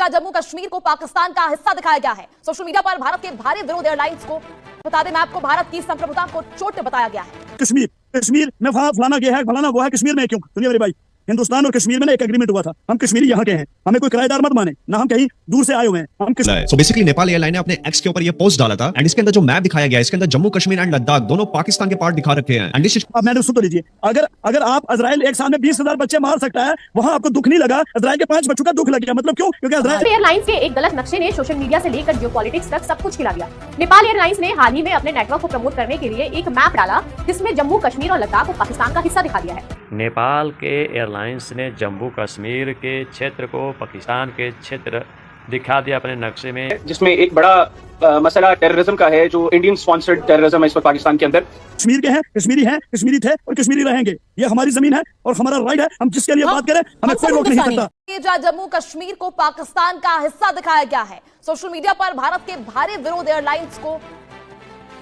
जहां जम्मू कश्मीर को पाकिस्तान का हिस्सा दिखाया गया है। सोशल मीडिया पर भारत के भारी विरोध एयरलाइंस को बता दें, मैप को भारत की संप्रभुता को चोट बताया गया है। कश्मीर में फलाना गया है, फलाना वो है, कश्मीर में क्यों? सुनिए मेरे भाई, हिंदुस्तान और कश्मीर में ना एक एग्रीमेंट हुआ था, हम कश्मीरी यहाँ के हैं, हमें कोई किराएदार मत माने, ना हम कहीं दूर से आए हुए हैं, हम सो बेसिकली नेपाल एयरलाइन ने अपने एक्स के ऊपर ये पोस्ट डाला था एंड इसके अंदर जो मैप दिखाया गया है, इसके अंदर जम्मू कश्मीर एंड लद्दाख दोनों पाकिस्तान के पार्ट दिखा रखे हैं। एंड दिस अब मैंने सुन तो लीजिए, अगर आप इजराइल एक साल में 20,000 बच्चे मार सकता है, वहाँ आपको दुख नहीं लगा, इजराइल के 5 बच्चों का दुख लग गया, मतलब क्यों? क्योंकि इजराइल एयरलाइंस के एक गलत नक्शे ने सोशल मीडिया से लेकर जियोपॉलिटिक्स तक सब कुछ खिला दिया। नेपाल एयरलाइंस ने हाल ही में अपने नेटवर्क को प्रमोट करने के लिए एक मैप डाला जिसमें जम्मू कश्मीर और लद्दाख को पाकिस्तान का हिस्सा दिखा दिया है। नेपाल के एयरलाइंस ने जम्मू कश्मीर के क्षेत्र को पाकिस्तान के क्षेत्र दिखा दिया अपने नक्शे में, जिसमें एक बड़ा मसला टेररिज्म का है, जो इंडियन स्पॉन्सर्ड टेररिज्म है इस वक्त पाकिस्तान के अंदर। कश्मीर के हैं, कश्मीरी हैं, कश्मीरी थे और कश्मीरी रहेंगे, ये हमारी जमीन है और हमारा राइट है, हम जिसके लिए बात करें हमें कोई रोक नहीं सकता। जहां जम्मू कश्मीर को पाकिस्तान का हिस्सा दिखाया गया है, सोशल मीडिया पर भारत के भारी विरोध एयरलाइंस को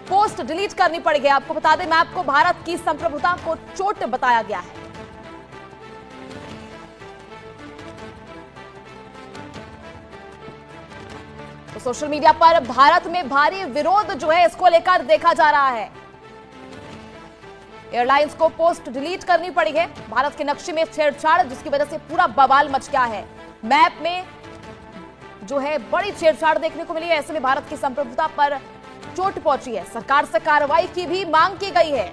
पोस्ट डिलीट करनी पड़ गई। आपको बता दें, मैप को भारत की संप्रभुता को चोट बताया गया है। तो सोशल मीडिया पर भारत में भारी विरोध जो है इसको लेकर देखा जा रहा है। एयरलाइंस को पोस्ट डिलीट करनी पड़ी है। भारत के नक्शे में छेड़छाड़ जिसकी वजह से पूरा बवाल मच गया है। मैप में जो है बड़ी छेड़छाड़ देखने को मिली है। ऐसे में भारत की संप्रभुता पर चोट पहुंची है। सरकार से कार्रवाई की भी मांग की गई है।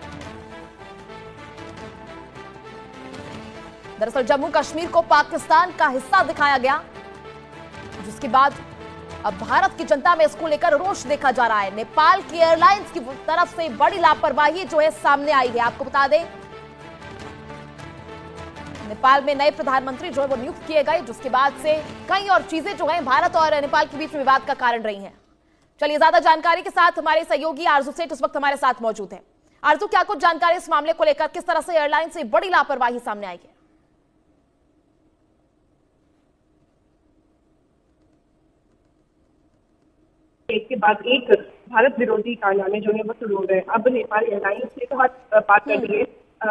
दरअसल जम्मू कश्मीर को पाकिस्तान का हिस्सा दिखाया गया, जिसके बाद अब भारत की जनता में इसको लेकर रोष देखा जा रहा है। नेपाल की एयरलाइंस की तरफ से बड़ी लापरवाही जो है सामने आई है। आपको बता दें, नेपाल में नए प्रधानमंत्री जो है वो नियुक्त किए गए, जिसके बाद से कई और चीजें जो है भारत और नेपाल के बीच में विवाद का कारण रही हैं। चलिए, ज्यादा जानकारी के साथ हमारे सहयोगी आरजू सेठ इस वक्त हमारे साथ मौजूद है। आरजू, क्या कुछ जानकारी इस मामले को लेकर, किस तरह से एयरलाइन से बड़ी लापरवाही सामने आई है? एक के बाद एक भारत विरोधी कारनामे जो है वो शुरू हो गए। अब नेपाल एयरलाइंस ने तो बात कर दी है।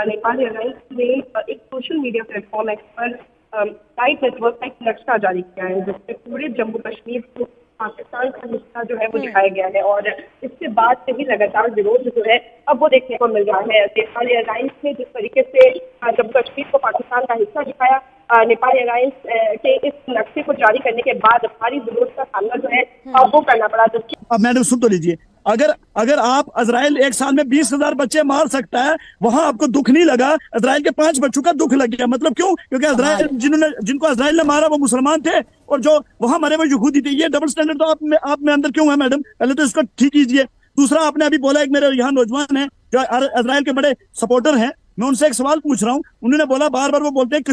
नेपाल एयरलाइंस ने एक सोशल मीडिया प्लेटफॉर्म पर टाइट नेटवर्क का एक नक्शा जारी किया है, जिसमें पूरे जम्मू कश्मीर को पाकिस्तान का हिस्सा जो है वो दिखाया गया है। और इसके बाद से ही लगातार विरोध जो है अब वो देखने को मिल रहा है। नेपाल एयरलाइंस ने जिस तरीके से जम्मू कश्मीर को पाकिस्तान का हिस्सा दिखाया, नेपाल एयरलाइंस के इस नक्शे को जारी करने के बाद भारी विरोध का सामना जो है वो करना पड़ा। अब मैडम सुन तो लीजिए, अगर आप इजराइल एक साल में 20,000 बच्चे मार सकता है, वहां आपको दुख नहीं लगा, इजराइल के 5 बच्चों का दुख लग गया, मतलब क्यों? क्योंकि इजराइल जिनको इजराइल ने मारा वो मुसलमान थे और जो वहां मरे वो यहूदी थे। ये डबल स्टैंडर्ड तो आप में अंदर क्यों है मैडम? पहले तो इसको ठीक कीजिए। दूसरा, आपने अभी बोला, एक मेरे यहाँ नौजवान है जो इजराइल के बड़े सपोर्टर हैं, मैं उनसे एक सवाल पूछ रहा हूँ। उन्होंने बोला, बार बार वो बोलते हैं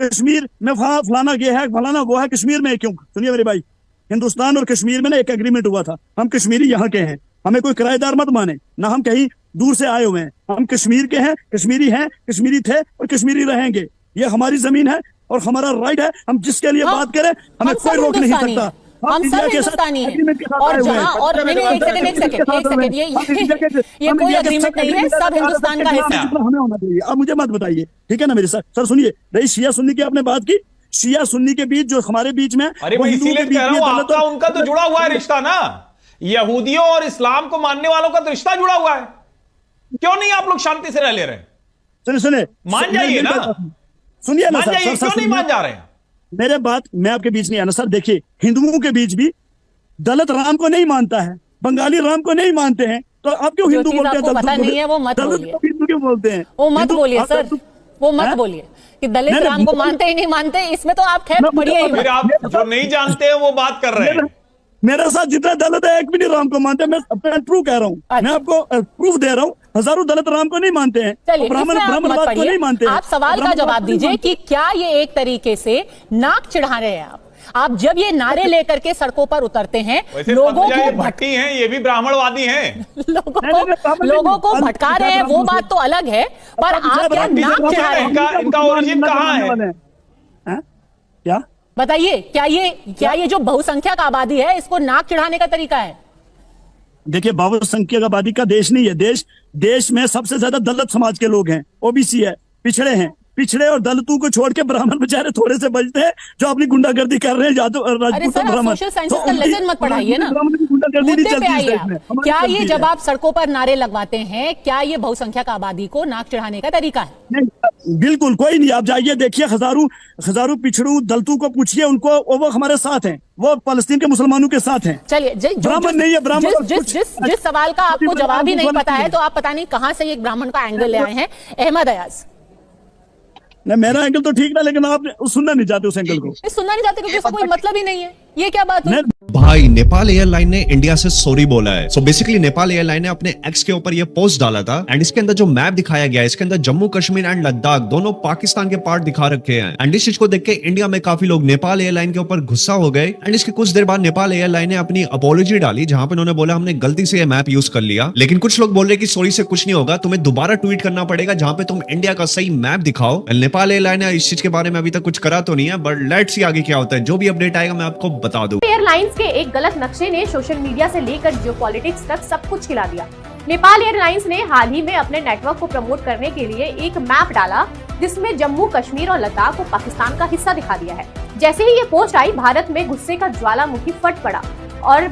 कश्मीर में फलाना गया है, फलाना वो है, कश्मीर में क्यों? सुनिए मेरे भाई, हिंदुस्तान और कश्मीर में ना एक एग्रीमेंट हुआ था, हम कश्मीरी यहाँ के हैं, हमें कोई किराएदार मत माने, ना हम कहीं दूर से आए हुए हैं, हम कश्मीर के हैं, कश्मीरी थे और कश्मीरी रहेंगे, ये हमारी जमीन है और हमारा राइट है, हम जिसके लिए बात करें हमें कोई रोक नहीं सकता। हम सब हिंदुस्तानी हैं और जहां और एक सेकंड ये कोई एग्रीमेंट नहीं है, सब हिंदुस्तान का हिस्सा हमें होना चाहिए। अब मुझे मत बताइए, ठीक है ना मेरे सर सुनिए, रही शिया सुन्नी की आपने बात की, शिया सुन्नी के बीच जो हमारे बीच में, अरे मैं इसीलिए कह रहा हूं, आपका उनका तो जुड़ा हुआ है रिश्ता ना, यहूदियों और इस्लाम को मानने वालों का तो रिश्ता जुड़ा हुआ है। क्यों नहीं आप लोग शांति से रह ले रहे? सुने मान जाइए ना, सुनिए ना सर, क्यों नहीं मान जा रहे हैं? मेरे बात मैं आपके बीच नहीं आना सर। देखिए, हिंदुओं के बीच भी दलित राम को नहीं मानता है, बंगाली राम को नहीं मानते हैं, तो आप क्यों हिंदू बोलते हैं? पता नहीं है, वो मत बोलिए। हिंदू क्यों बोलते हैं? वो मत बोलिए सर, वो मत बोलिए कि दलित राम को मानते ही नहीं मानते, इसमें तो आप खैर पढ़िए ही। फिर आप जो नहीं जानते हैं वो बात कर रहे हैं। मेरे साथ जितना दलित है एक भी नहीं राम को मानते, मैं ट्रू कह रहा हूँ। मैं आपको प्रूफ दे रहा हूँ, हजारों दलित राम को नहीं मानते हैं, ब्राह्मणवाद को नहीं मानते। आप सवाल का जवाब दीजिए कि क्या ये एक तरीके से नाक चिढ़ा रहे हैं आप जब ये नारे लेकर के सड़कों पर उतरते हैं, लोगों को भट्टी हैं, ये भी ब्राह्मणवादी हैं, लोगों को भटका रहे हैं, वो बात तो अलग है, पर आप क्या नाक चिढ़ा रहे हैं? इनका ओरिजिन कहाँ है? क्या बताइए, क्या ये जो बहुसंख्यक आबादी है इसको नाक चिढ़ाने का तरीका है? देखिए, बहुसंख्यक आबादी का देश नहीं है, देश में सबसे ज्यादा दलित समाज के लोग हैं, ओबीसी है, पिछड़े हैं, पिछड़े और दलितों को छोड़ के ब्राह्मण बेचारे थोड़े से बचते हैं जो अपनी गुंडागर्दी कर रहे हैं, जादू अरे सर, आप सोशल साइंसेस का लेसन मत पढ़ाइए ना, मुद्दे पे आइए आप। क्या ये जब आप सड़कों पर नारे लगवाते हैं, क्या ये बहुसंख्यक आबादी को नाक चढ़ाने का तरीका है? नहीं, बिल्कुल कोई नहीं। आप जाइए देखिए, हजारों पिछड़ू दलितों को पूछिए, उनको वो हमारे साथ हैं, वो फलस्तीन के मुसलमानों के साथ हैं। चलिए, ब्राह्मण नहीं है, ब्राह्मण जिस सवाल का आपको जवाब ही नहीं पता है, तो आप पता नहीं कहां से एक ब्राह्मण का एंगल ले आए हैं। अहमद अयाज, नहीं, मेरा एंगल तो ठीक ना, लेकिन आप सुनना नहीं चाहते उस एंगल को। सुनना नहीं चाहते क्योंकि उसका कोई मतलब ही नहीं है। ये क्या बात है? भाई, नेपाल एयरलाइन ने इंडिया से सॉरी बोला है। सो बेसिकली नेपाल एयरलाइन ने अपने एक्स के ऊपर ये पोस्ट डाला था, एंड इसके अंदर जो मैप दिखाया गया है, इसके अंदर जम्मू कश्मीर एंड लद्दाख दोनों पाकिस्तान के पार्ट दिखा रखे हैं। एंड इस चीज को देख के इंडिया में काफी लोग नेपाल एयरलाइन के ऊपर गुस्सा हो गए। एंड इसके कुछ देर बाद नेपाल एयरलाइन ने अपनी अपॉलॉजी डाली, जहां पे उन्होंने बोला हमने गलती से ये मैप यूज कर लिया। लेकिन कुछ लोग बोल रहे कि सॉरी से कुछ नहीं होगा, तुम्हें दोबारा ट्वीट करना पड़ेगा जहां पे तुम इंडिया का सही मैप दिखाओ। नेपाल एयरलाइन ने इस चीज के बारे में अभी तक कुछ करा तो नहीं है, बट लेट्स सी आगे क्या होता है। जो भी अपडेट आएगा मैं आपको बता दूं। एयरलाइंस के एक गलत नक्शे ने सोशल मीडिया से लेकर जियोपॉलिटिक्स तक सब कुछ हिला दिया। नेपाल एयरलाइंस ने हाल ही में अपने नेटवर्क को प्रमोट करने के लिए एक मैप डाला, जिसमें जम्मू कश्मीर और लद्दाख को पाकिस्तान का हिस्सा दिखा दिया है। जैसे ही ये पोस्ट आई, भारत में गुस्से का ज्वालामुखी फट पड़ा और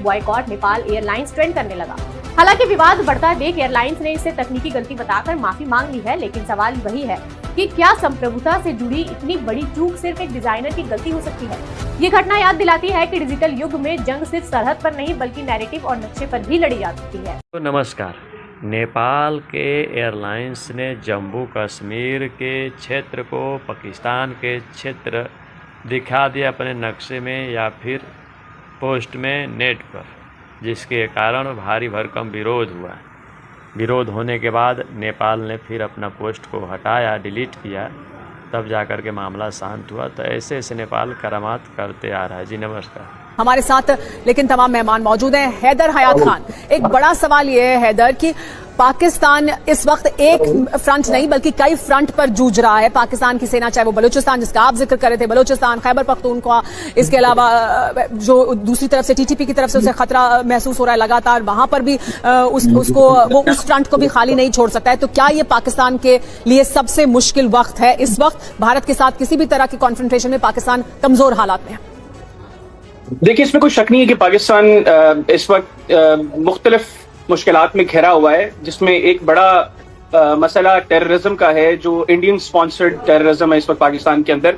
#बॉयकॉट नेपाल एयरलाइंस ट्रेंड करने लगा। हालांकि विवाद बढ़ता देख एयरलाइंस ने इसे तकनीकी गलती बताकर माफी मांग ली है, लेकिन सवाल वही है कि क्या संप्रभुता से जुड़ी इतनी बड़ी चूक सिर्फ एक डिजाइनर की गलती हो सकती है? ये घटना याद दिलाती है कि डिजिटल युग में जंग सिर्फ सरहद पर नहीं बल्कि नैरेटिव और नक्शे पर भी लड़ी जा सकती है। तो नमस्कार। नेपाल के एयरलाइंस ने जम्मू कश्मीर के क्षेत्र को पाकिस्तान के क्षेत्र दिखा दिया अपने नक्शे में या फिर पोस्ट में नेट पर, जिसके कारण भारी भरकम विरोध हुआ। विरोध होने के बाद नेपाल ने फिर अपना पोस्ट को हटाया, डिलीट किया, तब जाकर के मामला शांत हुआ। तो ऐसे ऐसे नेपाल करामात करते आ रहा है। जी नमस्कार। हमारे साथ लेकिन तमाम मेहमान मौजूद हैं। हैदर हयात खान, एक बड़ा सवाल ये है हैदर कि पाकिस्तान इस वक्त एक फ्रंट नहीं बल्कि कई फ्रंट पर जूझ रहा है। पाकिस्तान की सेना, चाहे वो बलूचिस्तान जिसका आप जिक्र कर रहे थे, बलूचिस्तान, खैबर पख्तूनख्वा, इसके अलावा जो दूसरी तरफ से टीटीपी की तरफ से उसे खतरा महसूस हो रहा है लगातार, वहां पर भी वो उस फ्रंट को भी खाली नहीं छोड़ सकता है। तो क्या ये पाकिस्तान के लिए सबसे मुश्किल वक्त है इस वक्त? भारत के साथ किसी भी तरह की कॉन्फ्रंटेशन में पाकिस्तान कमजोर हालात में है। देखिए, इसमें कोई शक नहीं है कि पाकिस्तान इस वक्त मुख्तलिफ मुश्किलात में घिरा हुआ है, जिसमें एक बड़ा मसला टेररिज्म का है, जो इंडियन स्पॉन्सर्ड टेररिज्म है इस वक्त पाकिस्तान के अंदर।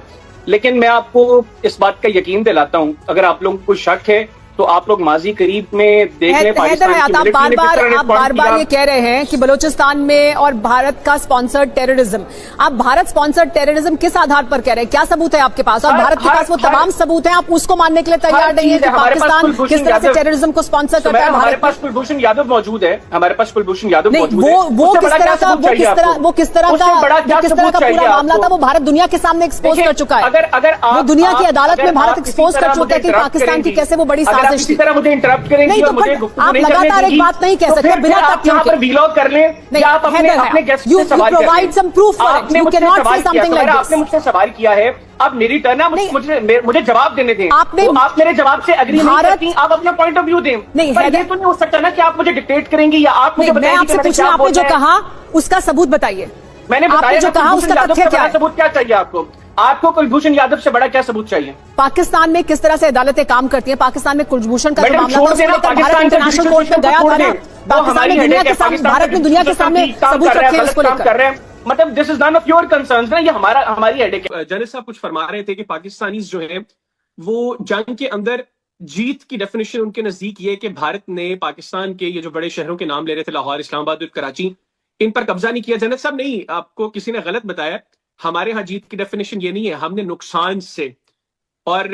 लेकिन मैं आपको इस बात का यकीन दिलाता हूं, अगर आप लोगों को शक है तो आप लोग माजी करीब में देख लें। पाकिस्तान की आप बार बार ये कह रहे हैं कि बलूचिस्तान में और भारत का स्पॉन्सर्ड टेररिज्म, आप भारत स्पॉन्सर्ड टेररिज्म किस आधार पर कह रहे हैं? क्या सबूत है आपके पास? और भारत के पास वो तमाम सबूत हैं, आप उसको मानने के लिए तैयार नहीं है कि पाकिस्तान किस तरह से टेररिज्म को स्पॉन्सर करता है? हमारे पास कुलभूषण यादव मौजूद है, हमारे पास कुलभूषण यादव मौजूद है। वो किस तरह का पूरा मामला था, वो भारत दुनिया के सामने एक्सपोज कर चुका है। अगर वो दुनिया की अदालत में भारत एक्सपोज कर चुका है कि पाकिस्तान की कैसे वो बड़ी साजिश थी। नहीं, तो आप लगातार एक बात नहीं कह सकते बिना यहाँ पर वीलॉग कर लें या आप अपने गेस्ट से सवाल प्रोवाइड सम प्रूफ। आपने मुझसे सवाल किया है, अब मेरी टर्न है, मुझे जवाब देने दें। आप मेरे जवाब से अग्री नहीं करती, आप अपना पॉइंट ऑफ व्यू दें। नहीं, ये तो नहीं हो सकता ना कि आप मुझे डिक्टेट करेंगी या आप मुझे बताएंगे। आपसे पूछना, आपने जो कहा उसका सबूत बताइए। मैंने बताया जो कहा उसका तथ्य क्या है? सबूत क्या चाहिए आपको? आपको कुलभूषण यादव से बड़ा क्या सबूत चाहिए? पाकिस्तान में किस तरह से अदालतें काम करती हैं? पाकिस्तान में कुलभूषण का मामला था, उसको लेकर भारत इंटरनेशनल कोर्ट में गया था ना। पाकिस्तान में दुनिया के सामने, भारत में दुनिया के सामने सबूत रखे हैं उसको लेकर। मतलब this is none of your concerns ना, ये हमारी हेडेक है। जनिस साहब कुछ फरमा रहे थे कि पाकिस्तानीज जो है वो जंग के अंदर जीत की डेफिनेशन उनके नजदीक ये कि भारत ने पाकिस्तान के ये जो बड़े शहरों के नाम ले रहे थे, लाहौर, इस्लामाबाद और कराची, इन पर कब्जा नहीं किया। जनिस साहब नहीं, आपको किसी ने गलत बताया। हमारे यहाँ जीत की डेफिनेशन ये नहीं है, हमने नुकसान से और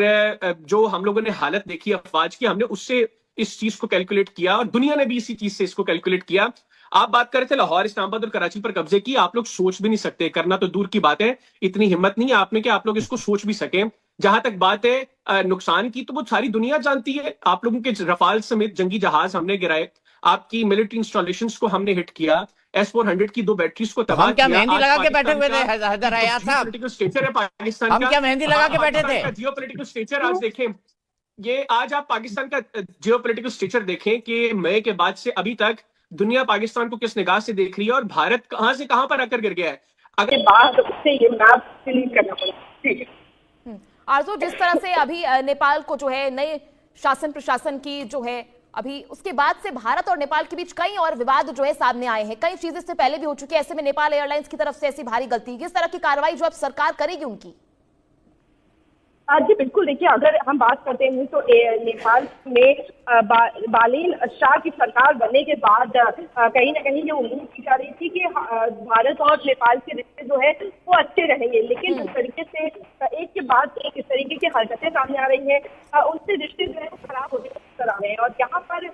जो हम लोगों ने हालत देखी अफवाज की, हमने उससे इस चीज को कैलकुलेट किया और दुनिया ने भी इसी चीज से इसको कैलकुलेट किया। आप बात कर रहे थे लाहौर, इस्लामाबाद और कराची पर कब्जे की, आप लोग सोच भी नहीं सकते, करना तो दूर की बात है, इतनी हिम्मत नहीं है आप में कि आप लोग इसको सोच भी सकें। जहां तक बात है नुकसान की, तो वो सारी दुनिया जानती है। आप लोगों के रफाल समेत जंगी जहाज हमने गिराए, आपकी मिलिट्री इंस्टॉलेशंस को हमने हिट किया, S-400 की 2 बैटरीज को तबाह किया। मेहंदी लगा के बैठे हुए थे हैदर हयात साहब? जियोपॉलिटिकल स्टेचर है पाकिस्तान का। हम क्या मेहंदी लगा के बैठे थे? जियोपॉलिटिकल स्टेचर आज देखें, ये आज आप पाकिस्तान का जियोपॉलिटिकल स्टेचर देखें कि मई के बाद से अभी तक दुनिया पाकिस्तान को किस निगाह से देख रही है और भारत कहां से कहां पर आकर गिर गया है। अगर बाद उससे ये मैप डिलीट करना पड़ा। ठीक है आरजू, जिस तरह से अभी नेपाल को जो है नए शासन प्रशासन की जो है अभी उसके बाद से भारत और नेपाल के बीच कई और विवाद जो है सामने आए हैं, कई चीजें इससे पहले भी हो चुकी है। ऐसे में नेपाल एयरलाइंस की तरफ से ऐसी भारी गलती, किस तरह की कार्रवाई जो अब सरकार करेगी उनकी? जी बिल्कुल, देखिए अगर हम बात करते हैं तो नेपाल में बालेन शाह की सरकार बनने के बाद कहीं ना कहीं ये उम्मीद की जा रही थी कि भारत और नेपाल के रिश्ते जो है वो अच्छे रहेंगे, लेकिन जिस तरीके से एक के बाद एक इस तरीके की हरकतें सामने आ रही हैं उनसे रिश्ते जो है वो खराब होने नजर आ रहे हैं। और यहाँ पर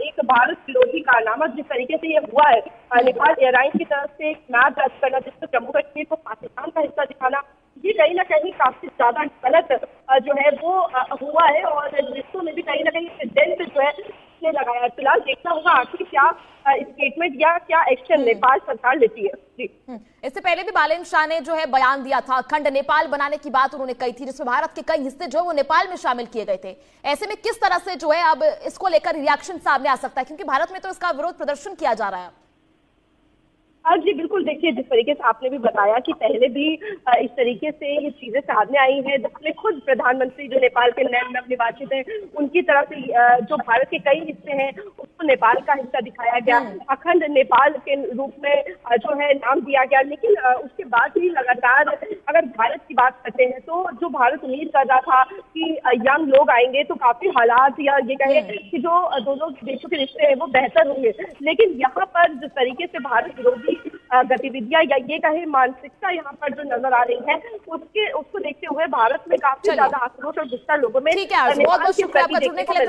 एक भारत विरोधी कारनामा जिस तरीके से ये हुआ है, नेपाल एयरलाइंस की तरफ से एक मैप दर्ज करना जिसमें जम्मू कश्मीर को पाकिस्तान का हिस्सा दिखाना, ये कहीं ना कहीं काफी ज्यादा गलत जो है वो हुआ है और रिश्तों में भी कहीं ना कहीं डेंट जो है इसने लगाया है। फिलहाल देखना होगा आखिर क्या स्टेटमेंट या क्या एक्शन नेपाल सरकार लेती है। जी इससे पहले भी बालेन शाह ने जो है बयान दिया था, अखंड नेपाल बनाने की बात उन्होंने कही थी, जिसमें भारत के कई हिस्से जो है वो नेपाल में शामिल किए गए थे। ऐसे में किस तरह से जो है अब इसको लेकर रिएक्शन सामने आ सकता है, क्योंकि भारत में तो इसका विरोध प्रदर्शन किया जा रहा है? जी बिल्कुल, देखिए जिस तरीके से आपने भी बताया कि पहले भी इस तरीके से ये चीजें सामने आई हैं, जिसमें खुद प्रधानमंत्री जो नेपाल के नवनिर्वाचित हैं उनकी तरफ से जो भारत के कई हिस्से हैं उसको नेपाल का हिस्सा दिखाया गया, अखंड नेपाल के रूप में जो है नाम दिया गया। लेकिन उसके बाद भी लगातार अगर भारत की बात करते हैं तो जो भारत उम्मीद कर रहा था कि यंग लोग आएंगे तो काफी हालात या ये कहें कि जो दोनों देशों के रिश्ते हैं वो बेहतर होंगे, लेकिन यहाँ पर जिस तरीके से भारत विरोधी गतिविधियां या ये कहे मानसिकता यहाँ पर जो नजर आ रही है उसको देखते हुए भारत में काफी ज्यादा आक्रोश और गुस्सा लोगों में। ठीक है, बहुत बहुत शुक्रिया आपका जुड़ने के लिए।